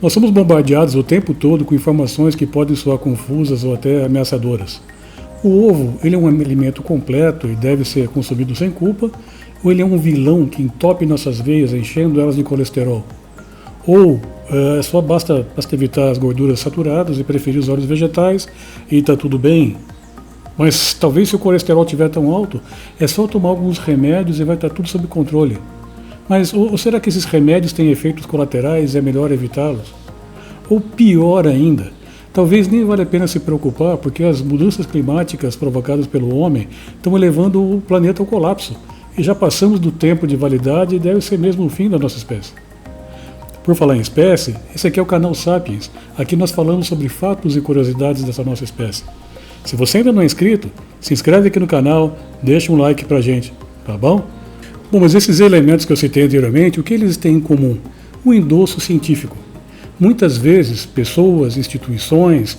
Nós somos bombardeados o tempo todo com informações que podem soar confusas ou até ameaçadoras. O ovo, ele é um alimento completo e deve ser consumido sem culpa, ou ele é um vilão que entope nossas veias, enchendo elas de colesterol? Ou só basta evitar as gorduras saturadas e preferir os óleos vegetais e está tudo bem? Mas talvez se o colesterol estiver tão alto, é só tomar alguns remédios e vai estar tudo sob controle. Mas ou será que esses remédios têm efeitos colaterais e é melhor evitá-los? Ou pior ainda, talvez nem vale a pena se preocupar porque as mudanças climáticas provocadas pelo homem estão elevando o planeta ao colapso e já passamos do tempo de validade e deve ser mesmo o fim da nossa espécie. Por falar em espécie, esse aqui é o canal Sapiens. Aqui nós falamos sobre fatos e curiosidades dessa nossa espécie. Se você ainda não é inscrito, se inscreve aqui no canal, deixa um like pra gente, tá bom? Bom, mas esses elementos que eu citei anteriormente, o que eles têm em comum? O endosso científico. Muitas vezes, pessoas, instituições,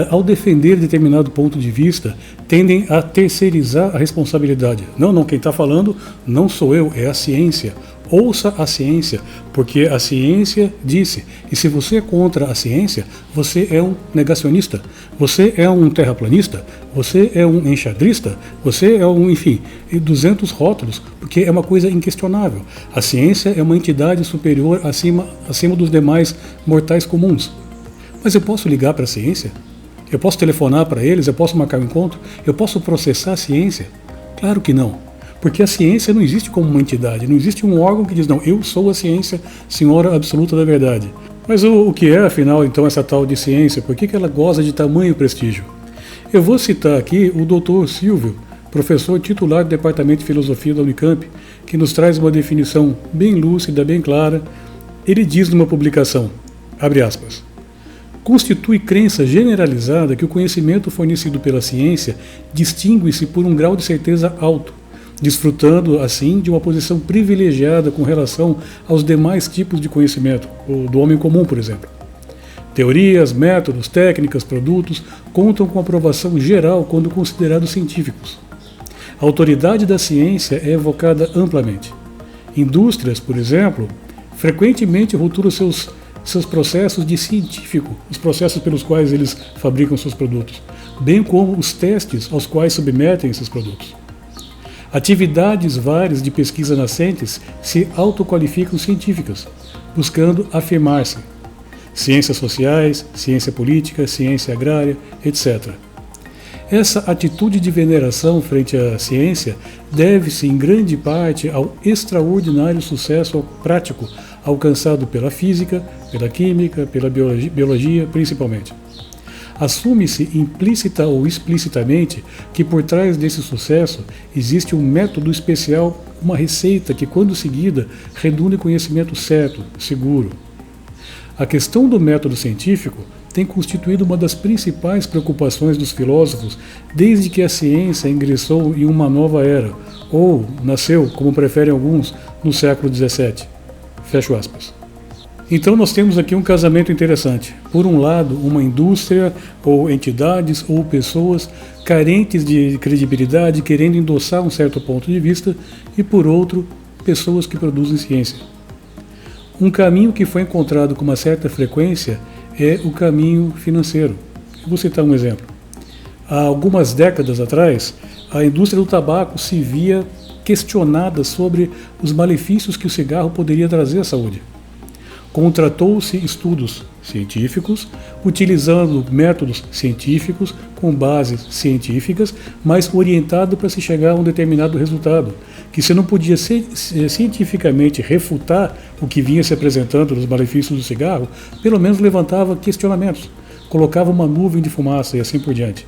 ao defender determinado ponto de vista, tendem a terceirizar a responsabilidade. Não, quem está falando não sou eu, é a ciência. Ouça a ciência, porque a ciência disse. E se você é contra a ciência, você é um negacionista, você é um terraplanista, você é um enxadrista, você é um, enfim, 200 rótulos, porque é uma coisa inquestionável. A ciência é uma entidade superior acima dos demais mortais comuns. Mas eu posso ligar para a ciência? Eu posso telefonar para eles? Eu posso marcar um encontro? Eu posso processar a ciência? Claro que não. Porque a ciência não existe como uma entidade, não existe um órgão que diz, não, eu sou a ciência, senhora absoluta da verdade. Mas o que é, afinal, então, essa tal de ciência? Por que ela goza de tamanho prestígio? Eu vou citar aqui o Dr. Silvio, professor titular do Departamento de Filosofia da Unicamp, que nos traz uma definição bem lúcida, bem clara. Ele diz numa publicação, abre aspas, constitui crença generalizada que o conhecimento fornecido pela ciência distingue-se por um grau de certeza alto, desfrutando, assim, de uma posição privilegiada com relação aos demais tipos de conhecimento, o do homem comum, por exemplo. Teorias, métodos, técnicas, produtos contam com aprovação geral quando considerados científicos. A autoridade da ciência é evocada amplamente. Indústrias, por exemplo, frequentemente rotulam seus processos de científico, os processos pelos quais eles fabricam seus produtos, bem como os testes aos quais submetem esses produtos. Atividades várias de pesquisa nascentes se autoqualificam científicas, buscando afirmar-se. Ciências sociais, ciência política, ciência agrária, etc. Essa atitude de veneração frente à ciência deve-se em grande parte ao extraordinário sucesso prático alcançado pela física, pela química, pela biologia principalmente. Assume-se implícita ou explicitamente que por trás desse sucesso existe um método especial, uma receita que, quando seguida, redunda em conhecimento certo, seguro. A questão do método científico tem constituído uma das principais preocupações dos filósofos desde que a ciência ingressou em uma nova era, ou nasceu, como preferem alguns, no século XVII. Fecho aspas. Então nós temos aqui um casamento interessante. Por um lado, uma indústria, ou entidades, ou pessoas carentes de credibilidade, querendo endossar um certo ponto de vista, e por outro, pessoas que produzem ciência. Um caminho que foi encontrado com uma certa frequência é o caminho financeiro. Eu vou citar um exemplo. Há algumas décadas atrás, a indústria do tabaco se via questionada sobre os malefícios que o cigarro poderia trazer à saúde. Contratou-se estudos científicos, utilizando métodos científicos, com bases científicas, mas orientado para se chegar a um determinado resultado, que se não podia cientificamente refutar o que vinha se apresentando nos malefícios do cigarro, pelo menos levantava questionamentos, colocava uma nuvem de fumaça e assim por diante.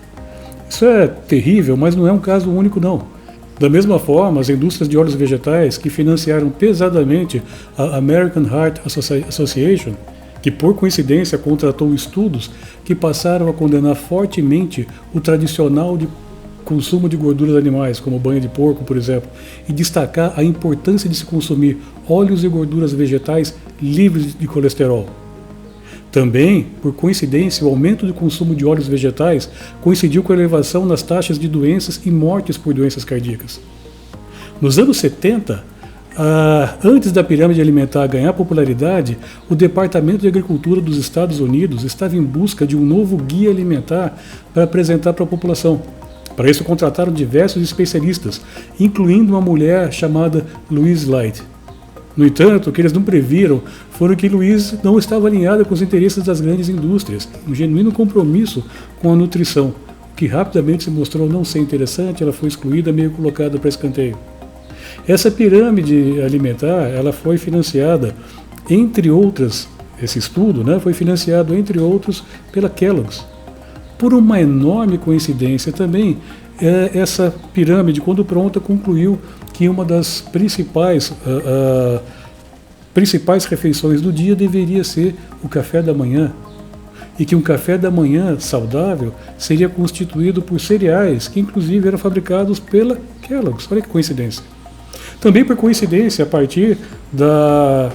Isso é terrível, mas não é um caso único não. Da mesma forma, as indústrias de óleos vegetais que financiaram pesadamente a American Heart Association, que por coincidência contratou estudos que passaram a condenar fortemente o tradicional de consumo de gorduras animais, como banha de porco, por exemplo, e destacar a importância de se consumir óleos e gorduras vegetais livres de colesterol. Também, por coincidência, o aumento do consumo de óleos vegetais coincidiu com a elevação nas taxas de doenças e mortes por doenças cardíacas. Nos anos 70, Antes da pirâmide alimentar ganhar popularidade, o Departamento de Agricultura dos Estados Unidos estava em busca de um novo guia alimentar para apresentar para a população. Para isso, contrataram diversos especialistas, incluindo uma mulher chamada Louise Light. No entanto, o que eles não previram foi que Louise não estava alinhada com os interesses das grandes indústrias, um genuíno compromisso com a nutrição, o que rapidamente se mostrou não ser interessante. Ela foi excluída, meio colocada para escanteio. Essa pirâmide alimentar, ela foi financiada, entre outras, esse estudo, né, foi financiado, entre outros, pela Kellogg's. Por uma enorme coincidência também, essa pirâmide, quando pronta, concluiu que uma das principais refeições do dia deveria ser o café da manhã, e que um café da manhã saudável seria constituído por cereais, que inclusive eram fabricados pela Kellogg's. Olha que coincidência. Também por coincidência, a partir da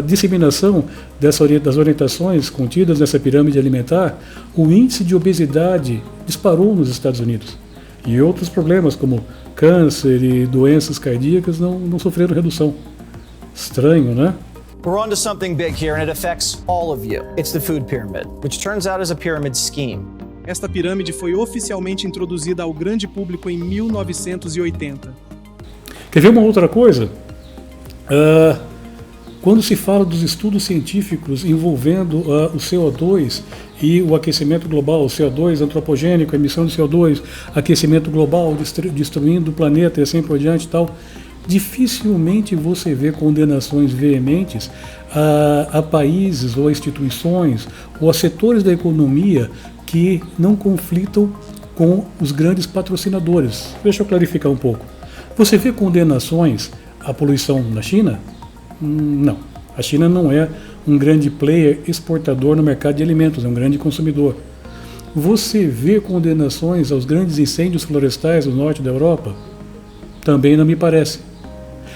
disseminação das orientações contidas nessa pirâmide alimentar, o índice de obesidade disparou nos Estados Unidos. E outros problemas, como câncer e doenças cardíacas, não sofreram redução. Estranho, né? We're on to something big here, and it affects all of you. It's the food pyramid, which turns out is a pyramid scheme. Esta pirâmide foi oficialmente introduzida ao grande público em 1980. Quer ver uma outra coisa? Quando se fala dos estudos científicos envolvendo o CO2 e o aquecimento global, o CO2 antropogênico, a emissão de CO2, aquecimento global, destruindo o planeta e assim por diante e tal, dificilmente você vê condenações veementes a países ou a instituições ou a setores da economia que não conflitam com os grandes patrocinadores. Deixa eu clarificar um pouco. Você vê condenações à poluição na China? Não. A China não é um grande player exportador no mercado de alimentos, é um grande consumidor. Você vê condenações aos grandes incêndios florestais no norte da Europa? Também não me parece.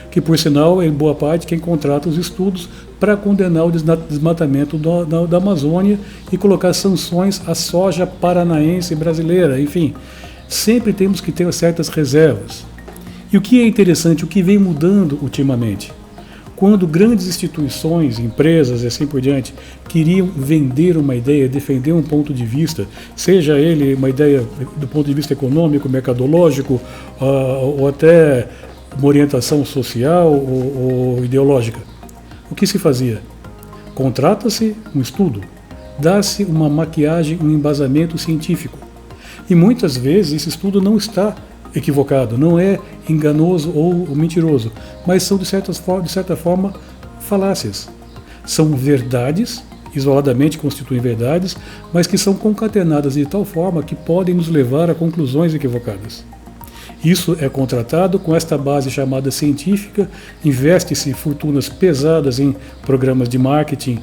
Que, por sinal, é em boa parte quem contrata os estudos para condenar o desmatamento da Amazônia e colocar sanções à soja paranaense e brasileira. Enfim, sempre temos que ter certas reservas. E o que é interessante, o que vem mudando ultimamente? Quando grandes instituições, empresas e assim por diante queriam vender uma ideia, defender um ponto de vista, seja ele uma ideia do ponto de vista econômico, mercadológico, ou até uma orientação social ou ideológica, o que se fazia? Contrata-se um estudo, dá-se uma maquiagem, um embasamento científico. E muitas vezes esse estudo não está equivocado, não é enganoso ou mentiroso, mas são de certa forma falácias. São verdades, isoladamente constituem verdades, mas que são concatenadas de tal forma que podem nos levar a conclusões equivocadas. Isso é contratado com esta base chamada científica, investe-se fortunas pesadas em programas de marketing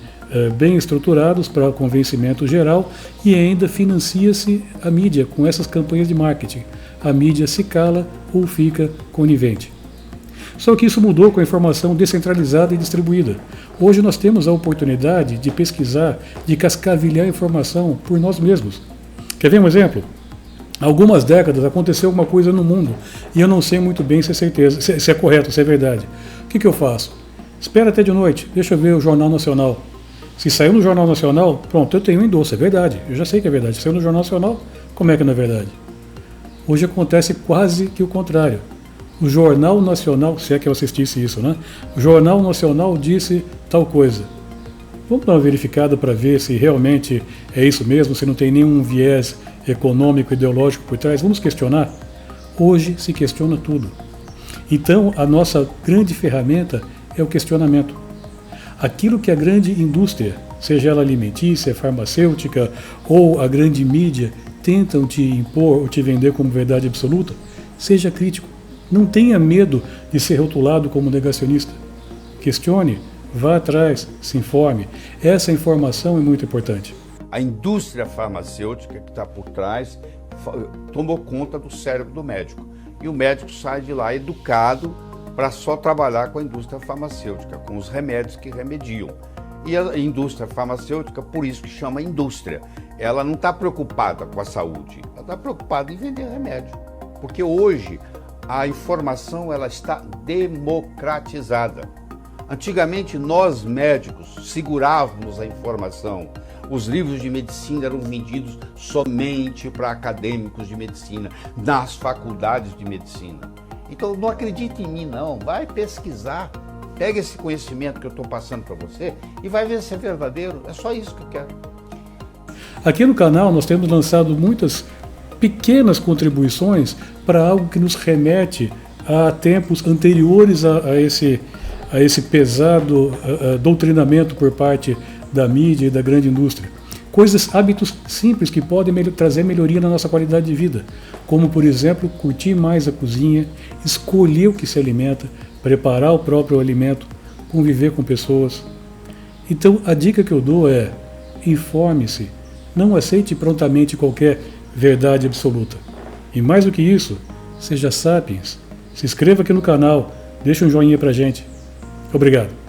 bem estruturados para convencimento geral e ainda financia-se a mídia com essas campanhas de marketing. A mídia se cala ou fica conivente. Só que isso mudou com a informação descentralizada e distribuída. Hoje nós temos a oportunidade de pesquisar, de cascavilhar informação por nós mesmos. Quer ver um exemplo? Há algumas décadas aconteceu alguma coisa no mundo e eu não sei muito bem se é certeza, se é correto, se é verdade. O que eu faço? Espera até de noite, deixa eu ver o Jornal Nacional. Se saiu no Jornal Nacional, pronto, eu tenho um endosso, é verdade. Eu já sei que é verdade. Se saiu no Jornal Nacional, como é que não é verdade? Hoje acontece quase que o contrário. O Jornal Nacional, se é que eu assistisse isso, né? O Jornal Nacional disse tal coisa. Vamos dar uma verificada para ver se realmente é isso mesmo, se não tem nenhum viés econômico, ideológico por trás. Vamos questionar? Hoje se questiona tudo. Então, a nossa grande ferramenta é o questionamento. Aquilo que a grande indústria, seja ela alimentícia, farmacêutica ou a grande mídia, tentam te impor ou te vender como verdade absoluta, seja crítico. Não tenha medo de ser rotulado como negacionista. Questione, vá atrás, se informe. Essa informação é muito importante. A indústria farmacêutica que está por trás tomou conta do cérebro do médico. E o médico sai de lá educado para só trabalhar com a indústria farmacêutica, com os remédios que remediam. E a indústria farmacêutica, por isso que chama indústria. Ela não está preocupada com a saúde, ela está preocupada em vender remédio. Porque hoje a informação ela está democratizada. Antigamente nós médicos segurávamos a informação. Os livros de medicina eram vendidos somente para acadêmicos de medicina, nas faculdades de medicina. Então não acredite em mim não, vai pesquisar, pega esse conhecimento que eu estou passando para você e vai ver se é verdadeiro, é só isso que eu quero. Aqui no canal nós temos lançado muitas pequenas contribuições para algo que nos remete a tempos anteriores a esse pesado doutrinamento por parte da mídia e da grande indústria. Hábitos simples que podem trazer melhoria na nossa qualidade de vida, como por exemplo, curtir mais a cozinha, escolher o que se alimenta, preparar o próprio alimento, conviver com pessoas. Então a dica que eu dou é: informe-se, não aceite prontamente qualquer verdade absoluta. E mais do que isso, seja sapiens. Se inscreva aqui no canal, deixa um joinha pra gente. Obrigado.